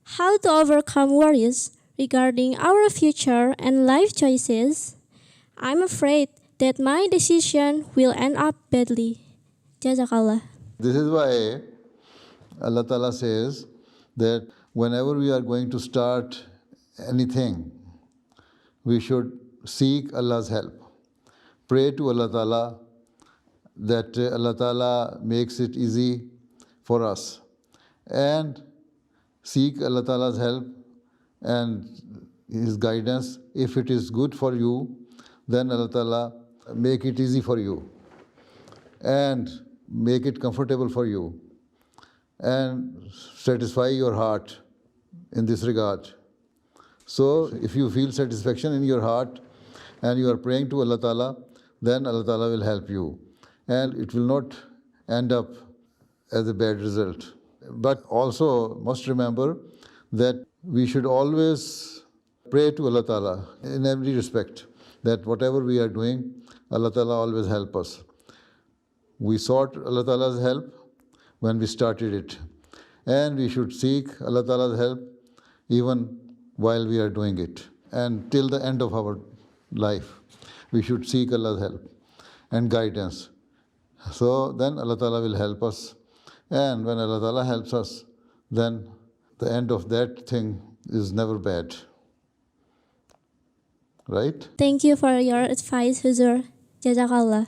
How to overcome worries regarding our future and life choices? I'm afraid that my decision will end up badly. Jazakallah. This is why Allah Ta'ala says that whenever we are going to start anything, we should seek Allah's help. Pray to Allah Ta'ala that Allah Ta'ala makes it easy for us. And seek Allah Ta'ala's help and His guidance. If it is good for you, then Allah Ta'ala make it easy for you and make it comfortable for you and satisfy your heart in this regard. So if you feel satisfaction in your heart and you are praying to Allah Ta'ala, then Allah Ta'ala will help you. And it will not end up as a bad result. But also must remember that we should always pray to Allah Ta'ala in every respect, that whatever we are doing, Allah Ta'ala always help us. We sought Allah Ta'ala's help when we started it. And we should seek Allah Ta'ala's help even while we are doing it. And till the end of our life, we should seek Allah's help and guidance. So then Allah Ta'ala will help us. And when Allah Ta'ala helps us, then the end of that thing is never bad. Right? Thank you for your advice, Huzur. Jazakallah.